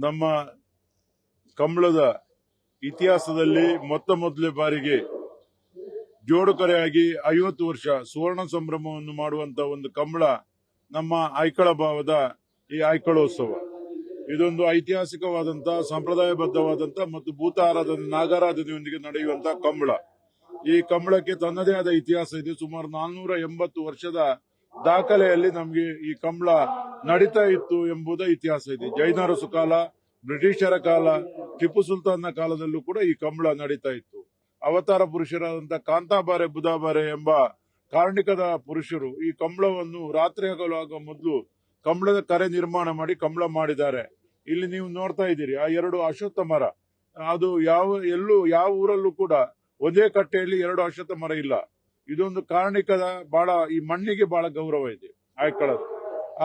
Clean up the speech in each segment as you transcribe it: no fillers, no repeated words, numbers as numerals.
ನಮ್ಮ ಕಂಬಳದ ಇತಿಹಾಸದಲ್ಲಿ ಮೊದಲ ಬಾರಿಗೆ ಜೋಡುಕರೆಯಾಗಿ 50 ವರ್ಷ ಸುವರ್ಣ ಸಂಭ್ರಮವನ್ನು ಮಾಡುವಂತಹ ಒಂದು ಕಂಬಳ ನಮ್ಮ ಐಕಳ ಭಾವದ ಈ ಐಕಳೋತ್ಸವ. ಇದೊಂದು ಐತಿಹಾಸಿಕವಾದಂತಹ ಸಂಪ್ರದಾಯಬದ್ಧವಾದಂತಹ ಮತ್ತು ಭೂತ ಆರಾಧನೆ ನಾಗಾರಾಧನೆಯೊಂದಿಗೆ ನಡೆಯುವಂತಹ ಕಂಬಳ. ಈ ಕಂಬಳಕ್ಕೆ ತನ್ನದೇ ಆದ ಇತಿಹಾಸ ಇದೆ. ಸುಮಾರು 480 ವರ್ಷದ ದಾಖಲೆಯಲ್ಲಿ ನಮಗೆ ಈ ಕಂಬಳ ನಡೀತಾ ಇತ್ತು ಎಂಬುದ ಇತಿಹಾಸ ಇದೆ. ಜೈನರಸ ಕಾಲ, ಬ್ರಿಟಿಷರ ಕಾಲ, ಟಿಪ್ಪು ಸುಲ್ತಾನ್ನ ಕಾಲದಲ್ಲೂ ಕೂಡ ಈ ಕಂಬಳ ನಡೀತಾ ಇತ್ತು. ಅವತಾರ ಪುರುಷರಾದಂತಹ ಕಾಂತಾಬಾರೆ ಬುಧಾಬಾರೆ ಎಂಬ ಕಾರ್ಣಿಕದ ಪುರುಷರು ಈ ಕಂಬಳವನ್ನು ರಾತ್ರಿ ಹಗಲು ಮೊದಲು ಕಂಬಳದ ಕರೆ ನಿರ್ಮಾಣ ಮಾಡಿ ಕಂಬಳ ಮಾಡಿದ್ದಾರೆ. ಇಲ್ಲಿ ನೀವು ನೋಡ್ತಾ ಇದ್ದೀರಿ ಆ 2 ಅಶ್ವತ್ಥ ಮರ. ಅದು ಯಾವ ಊರಲ್ಲೂ ಕೂಡ ಒಂದೇ ಕಟ್ಟೆಯಲ್ಲಿ 2 ಅಶ್ವತ್ಥ ಮರ ಇಲ್ಲ. ಇದೊಂದು ಕಾರ್ಣಿಕದ ಬಹಳ ಈ ಮಣ್ಣಿಗೆ ಬಹಳ ಗೌರವ ಇದೆ ಆಯ್ಕಳದ.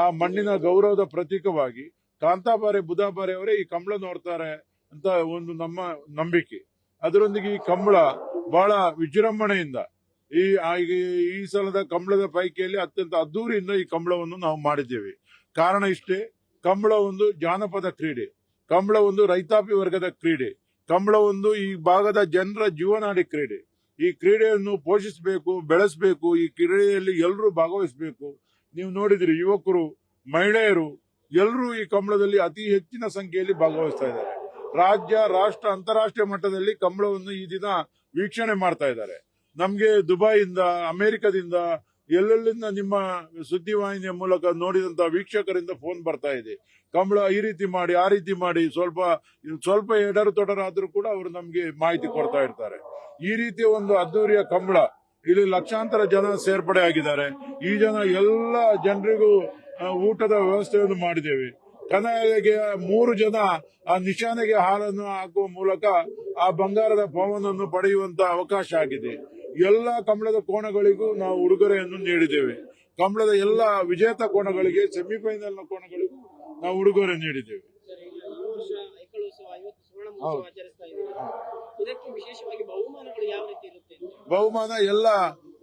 ಆ ಮಣ್ಣಿನ ಗೌರವದ ಪ್ರತೀಕವಾಗಿ ಕಾಂತಾಬಾರೆ ಬುಧಾಬಾರೆ ಅವರೇ ಈ ಕಂಬಳ ನೋಡ್ತಾರೆ ಅಂತ ಒಂದು ನಮ್ಮ ನಂಬಿಕೆ. ಅದರೊಂದಿಗೆ ಈ ಕಂಬಳ ಬಹಳ ವಿಜೃಂಭಣೆಯಿಂದ ಈ ಸಲದ ಕಂಬಳದ ಪೈಕಿಯಲ್ಲಿ ಅತ್ಯಂತ ಅದ್ದೂರಿಯಿಂದ ಈ ಕಂಬಳವನ್ನು ನಾವು ಮಾಡಿದ್ದೇವೆ. ಕಾರಣ ಇಷ್ಟೇ, ಕಂಬಳ ಒಂದು ಜಾನಪದ ಕ್ರೀಡೆ, ಕಂಬಳ ಒಂದು ರೈತಾಪಿ ವರ್ಗದ ಕ್ರೀಡೆ, ಕಂಬಳ ಒಂದು ಈ ಭಾಗದ ಜನರ ಜೀವನಾಡಿ ಕ್ರೀಡೆ. ಈ ಕ್ರೀಡೆಯನ್ನು ಪೋಷಿಸಬೇಕು, ಬೆಳೆಸಬೇಕು. ಈ ಕ್ರೀಡೆಯಲ್ಲಿ ಎಲ್ಲರೂ ಭಾಗವಹಿಸಬೇಕು. ನೀವು ನೋಡಿದ್ರಿ, ಯುವಕರು, ಮಹಿಳೆಯರು ಎಲ್ಲರೂ ಈ ಕಂಬಳದಲ್ಲಿ ಅತಿ ಹೆಚ್ಚಿನ ಸಂಖ್ಯೆಯಲ್ಲಿ ಭಾಗವಹಿಸ್ತಾ ಇದ್ದಾರೆ. ರಾಜ್ಯ, ರಾಷ್ಟ್ರ, ಅಂತಾರಾಷ್ಟ್ರೀಯ ಮಟ್ಟದಲ್ಲಿ ಕಂಬಳವನ್ನು ಈ ದಿನ ವೀಕ್ಷಣೆ ಮಾಡ್ತಾ ಇದ್ದಾರೆ. ನಮ್ಗೆ ದುಬೈಯಿಂದ, ಅಮೆರಿಕದಿಂದ, ಎಲ್ಲೆಲ್ಲಿಂದ ನಿಮ್ಮ ಸುದ್ದಿವಾಹಿನಿಯ ಮೂಲಕ ನೋಡಿದಂತ ವೀಕ್ಷಕರಿಂದ ಫೋನ್ ಬರ್ತಾ ಇದೆ. ಕಂಬಳ ಈ ರೀತಿ ಮಾಡಿ, ಆ ರೀತಿ ಮಾಡಿ, ಸ್ವಲ್ಪ ಎಡರು ತೊಡರಾದ್ರೂ ಕೂಡ ಅವರು ನಮ್ಗೆ ಮಾಹಿತಿ ಕೊಡ್ತಾ ಇರ್ತಾರೆ. ಈ ರೀತಿಯ ಒಂದು ಅದ್ದೂರಿಯ ಕಂಬಳ ಇಲ್ಲಿ ಲಕ್ಷಾಂತರ ಜನ ಸೇರ್ಪಡೆ ಆಗಿದ್ದಾರೆ. ಈ ಎಲ್ಲ ಜನರಿಗೂ ಊಟದ ವ್ಯವಸ್ಥೆಯನ್ನು ಮಾಡಿದ್ದೇವೆ. ಕನಗೆ 3 ಜನ ಆ ನಿಶಾನೆಗೆ ಹಾಲನ್ನು ಹಾಕುವ ಮೂಲಕ ಆ ಬಂಗಾರದ ಪವನನ್ನು ಪಡೆಯುವಂತ ಅವಕಾಶ ಆಗಿದೆ. ಎಲ್ಲ ಕಂಬಳದ ಕೋಣಗಳಿಗೂ ನಾವು ಉಡುಗೊರೆಯನ್ನು ನೀಡಿದ್ದೇವೆ. ಕಂಬಳದ ಎಲ್ಲ ವಿಜೇತ ಕೋಣಗಳಿಗೆ, ಸೆಮಿಫೈನಲ್ ನ ಕೋಣಗಳಿಗೂ ನಾವು ಉಡುಗೊರೆ ನೀಡಿದ್ದೇವೆ. ಬಹುಮಾನ ಎಲ್ಲ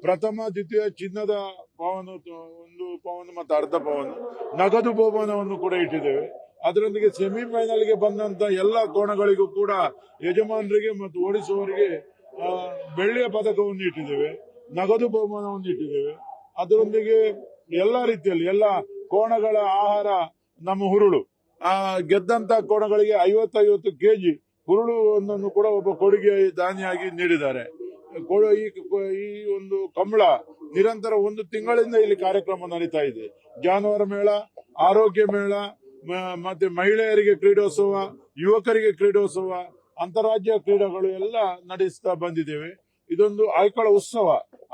ಪ್ರಥಮ, ದ್ವಿತೀಯ ಚಿನ್ನದ ಪವನ, 1 ಪವನ ಮತ್ತು ಅರ್ಧ ಪವನ, ನಗದು ಬಹುಮಾನವನ್ನು ಕೂಡ ಇಟ್ಟಿದ್ದೇವೆ. ಅದರೊಂದಿಗೆ ಸೆಮಿಫೈನಲ್ಗೆ ಬಂದಂತ ಎಲ್ಲ ಕೋಣಗಳಿಗೂ ಕೂಡ ಯಜಮಾನರಿಗೆ ಮತ್ತು ಓಡಿಸುವವರಿಗೆ ಬೆಳ್ಳಿಯ ಪದಕವನ್ನು ಇಟ್ಟಿದ್ದೇವೆ, ನಗದು ಬಹುಮಾನವನ್ನು ಇಟ್ಟಿದ್ದೇವೆ. ಅದರೊಂದಿಗೆ ಎಲ್ಲಾ ರೀತಿಯಲ್ಲಿ ಎಲ್ಲ ಕೋಣಗಳ ಆಹಾರ, ನಮ್ಮ ಹುರುಳು ಗೆದ್ದಂತ ಕೋಣಗಳಿಗೆ 50 ಕೆಜಿ ಹುರುಳು ಒಂದನ್ನು ಕೂಡ ಒಬ್ಬ ಕೊಡುಗೆ ದಾನಿಯಾಗಿ ನೀಡಿದ್ದಾರೆ. ಈ ಒಂದು ಕಂಬಳ ನಿರಂತರ 1 ತಿಂಗಳಿಂದ ಇಲ್ಲಿ ಕಾರ್ಯಕ್ರಮ ನಡೀತಾ ಇದೆ. ಜಾನುವಾರು ಮೇಳ, ಆರೋಗ್ಯ ಮೇಳ, ಮತ್ತೆ ಮಹಿಳೆಯರಿಗೆ ಕ್ರೀಡೋತ್ಸವ, ಯುವಕರಿಗೆ ಕ್ರೀಡೋತ್ಸವ, ಅಂತಾರಾಜ್ಯ ಕ್ರೀಡೆಗಳು ಎಲ್ಲ ನಡೆಸ್ತಾ ಬಂದಿದ್ದೇವೆ. ಇದೊಂದು ಐಕಳ ಉತ್ಸವ.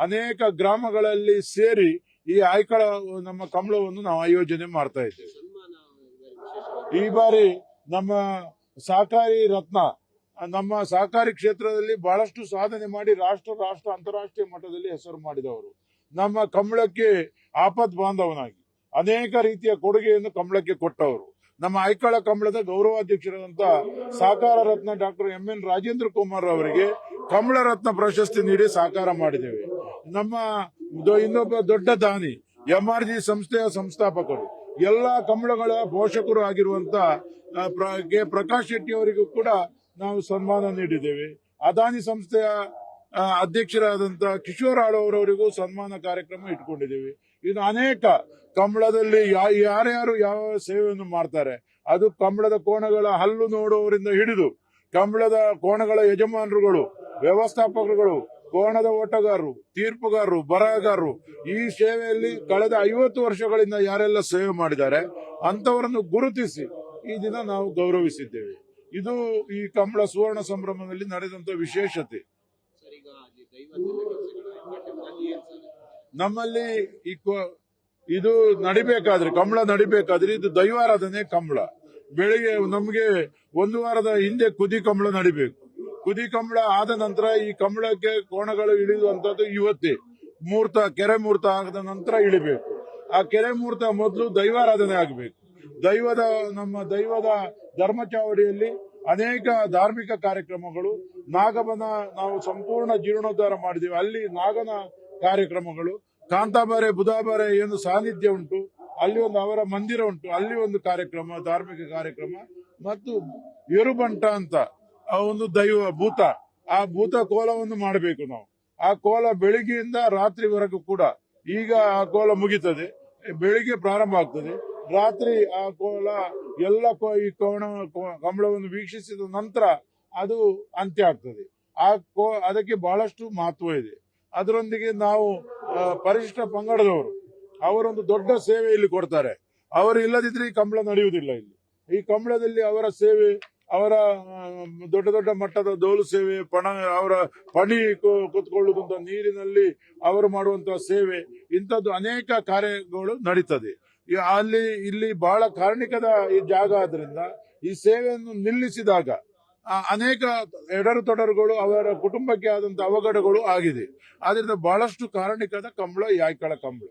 ಅನೇಕ ಗ್ರಾಮಗಳಲ್ಲಿ ಸೇರಿ ಈ ಐಕಳ ನಮ್ಮ ಕಂಬಳವನ್ನು ನಾವು ಆಯೋಜನೆ ಮಾಡ್ತಾ ಇದ್ದೇವೆ. ಈ ಬಾರಿ ನಮ್ಮ ಸಹಕಾರಿ ರತ್ನ, ನಮ್ಮ ಸಹಕಾರಿ ಕ್ಷೇತ್ರದಲ್ಲಿ ಬಹಳಷ್ಟು ಸಾಧನೆ ಮಾಡಿ ರಾಷ್ಟ್ರ, ಅಂತಾರಾಷ್ಟ್ರೀಯ ಮಟ್ಟದಲ್ಲಿ ಹೆಸರು ಮಾಡಿದವರು. ನಮ್ಮ ಕಂಬಳಕ್ಕೆ ಆಪತ್ ಬಾಂಧವನಾಗಿ ಅನೇಕ ರೀತಿಯ ಕೊಡುಗೆಯನ್ನು ಕಂಬಳಕ್ಕೆ ಕೊಟ್ಟವರು. ನಮ್ಮ ಐಕಳ ಕಂಬಳದ ಗೌರವಾಧ್ಯಕ್ಷರಾದಂತ ಸಹಕಾರ ರತ್ನ ಡಾಕ್ಟರ್ MN ರಾಜೇಂದ್ರ ಕುಮಾರ್ ಅವರಿಗೆ ಕಂಬಳ ರತ್ನ ಪ್ರಶಸ್ತಿ ನೀಡಿ ಸಹಕಾರ ಮಾಡಿದ್ದೇವೆ. ನಮ್ಮ ಇನ್ನೊಬ್ಬ ದೊಡ್ಡ ದಾನಿ MRG ಸಂಸ್ಥೆಯ ಸಂಸ್ಥಾಪಕರು, ಎಲ್ಲಾ ಕಂಬಳಗಳ ಪೋಷಕರು ಆಗಿರುವಂತ ಪ್ರಕಾಶ್ ಶೆಟ್ಟಿ ಅವರಿಗೂ ಕೂಡ ನಾವು ಸನ್ಮಾನ ನೀಡಿದ್ದೇವೆ. ಅದಾನಿ ಸಂಸ್ಥೆಯ ಅಧ್ಯಕ್ಷರಾದಂತ ಕಿಶೋರ್ ಆಳವರವರಿಗೂ ಸನ್ಮಾನ ಕಾರ್ಯಕ್ರಮ ಇಟ್ಕೊಂಡಿದ್ದೇವೆ. ಇನ್ನು ಅನೇಕ ಕಂಬಳದಲ್ಲಿ ಯಾರ್ಯಾರು ಯಾವ ಸೇವೆಯನ್ನು ಮಾಡ್ತಾರೆ, ಅದು ಕಂಬಳದ ಕೋಣಗಳ ಹಲ್ಲು ನೋಡುವವರಿಂದ ಹಿಡಿದು ಕಂಬಳದ ಕೋಣಗಳ ಯಜಮಾನರುಗಳು, ವ್ಯವಸ್ಥಾಪಕರುಗಳು, ಕೋಣದ ಓಟಗಾರರು, ತೀರ್ಪುಗಾರರು, ಬರಹಗಾರರು, ಈ ಸೇವೆಯಲ್ಲಿ ಕಳೆದ 50 ವರ್ಷಗಳಿಂದ ಯಾರೆಲ್ಲ ಸೇವೆ ಮಾಡಿದ್ದಾರೆ ಅಂತವರನ್ನು ಗುರುತಿಸಿ ಈ ದಿನ ನಾವು ಗೌರವಿಸಿದ್ದೇವೆ. ಇದು ಈ ಕಂಬಳ ಸುವರ್ಣ ಸಂಭ್ರಮದಲ್ಲಿ ನಡೆದಂತ ವಿಶೇಷತೆ. ನಮ್ಮಲ್ಲಿ ಇದು ನಡಿಬೇಕಾದ್ರೆ, ಕಂಬಳ ನಡಿಬೇಕಾದ್ರೆ ಇದು ದೈವಾರಾಧನೆ ಕಂಬಳ. ಬೆಳಿಗ್ಗೆ ನಮಗೆ 1 ವಾರದ ಹಿಂದೆ ಕುದಿ ಕಂಬಳ ನಡಿಬೇಕು. ಕುದಿ ಕಂಬಳ ಆದ ನಂತರ ಈ ಕಂಬಳಕ್ಕೆ ಕೋಣಗಳು ಇಳಿಯುವಂತದ್ದು ಇವತ್ತೇ. ಕೆರೆ ಮುಹೂರ್ತ ಆದ ನಂತರ ಇಳಿಬೇಕು. ಆ ಕೆರೆ ಮುಹೂರ್ತ ಮೊದಲು ದೈವಾರಾಧನೆ ಆಗಬೇಕು. ನಮ್ಮ ದೈವದ ಧರ್ಮಚಾವಡಿಯಲ್ಲಿ ಅನೇಕ ಧಾರ್ಮಿಕ ಕಾರ್ಯಕ್ರಮಗಳು, ನಾಗಬನ ನಾವು ಸಂಪೂರ್ಣ ಜೀರ್ಣೋದ್ಧಾರ ಮಾಡಿದ್ದೇವೆ. ಅಲ್ಲಿ ನಾಗನ ಕಾರ್ಯಕ್ರಮಗಳು, ಕಾಂತಾಬಾರೆ ಬುಧಾಬಾರೆ ಏನು ಸಾನ್ನಿಧ್ಯ ಉಂಟು, ಅಲ್ಲಿ ಒಂದು ಅವರ ಮಂದಿರ ಉಂಟು, ಅಲ್ಲಿ ಒಂದು ಕಾರ್ಯಕ್ರಮ, ಧಾರ್ಮಿಕ ಕಾರ್ಯಕ್ರಮ, ಮತ್ತು ಎರುಬಂಟ ಅಂತ ಆ ಒಂದು ದೈವ ಭೂತ, ಆ ಭೂತ ಕೋಲವನ್ನು ಮಾಡಬೇಕು ನಾವು. ಆ ಕೋಲ ಬೆಳಿಗ್ಗೆಯಿಂದ ರಾತ್ರಿವರೆಗೂ ಕೂಡ, ಈಗ ಆ ಕೋಲ ಮುಗಿತದೆ, ಬೆಳಿಗ್ಗೆ ಪ್ರಾರಂಭ ಆಗ್ತದೆ, ರಾತ್ರಿ ಆ ಕೋಲ ಎಲ್ಲ ಈ ಕಂಬಳವನ್ನು ವೀಕ್ಷಿಸಿದ ನಂತರ ಅದು ಅಂತ್ಯ ಆಗ್ತದೆ. ಅದಕ್ಕೆ ಬಹಳಷ್ಟು ಮಹತ್ವ ಇದೆ. ಅದರೊಂದಿಗೆ ನಾವು ಪರಿಶಿಷ್ಟ ಪಂಗಡದವರು ಅವರೊಂದು ದೊಡ್ಡ ಸೇವೆ ಇಲ್ಲಿ ಕೊಡ್ತಾರೆ. ಅವರು ಇಲ್ಲದಿದ್ರೆ ಈ ಕಂಬಳ ನಡೆಯುವುದಿಲ್ಲ. ಇಲ್ಲಿ ಈ ಕಂಬಳದಲ್ಲಿ ಅವರ ಸೇವೆ, ಅವರ ದೊಡ್ಡ ದೊಡ್ಡ ಮಟ್ಟದ ದೋಲು ಸೇವೆ, ಅವರ ಪಣಿ ಕೂತ್ಕೊಳ್ಳುವಂತ ನೀರಿನಲ್ಲಿ ಅವರು ಮಾಡುವಂತಹ ಸೇವೆ, ಇಂಥದ್ದು ಅನೇಕ ಕಾರ್ಯಗಳು ನಡೀತದೆ. ಇಲ್ಲಿ ಬಹಳ ಕಾರ್ಣಿಕದ ಈ ಜಾಗ ಆದ್ರಿಂದ ಈ ಸೇವೆಯನ್ನು ನಿಲ್ಲಿಸಿದಾಗ ಅನೇಕ ಎಡರು ತೊಡರುಗಳು, ಅವರ ಕುಟುಂಬಕ್ಕೆ ಆದಂತ ಅವಘಡಗಳು ಆಗಿದೆ. ಆದ್ರಿಂದ ಬಹಳಷ್ಟು ಕಾರಣಿಕದ ಕಂಬಳ ಈ ಆಯ್ಕಳ ಕಂಬಳ.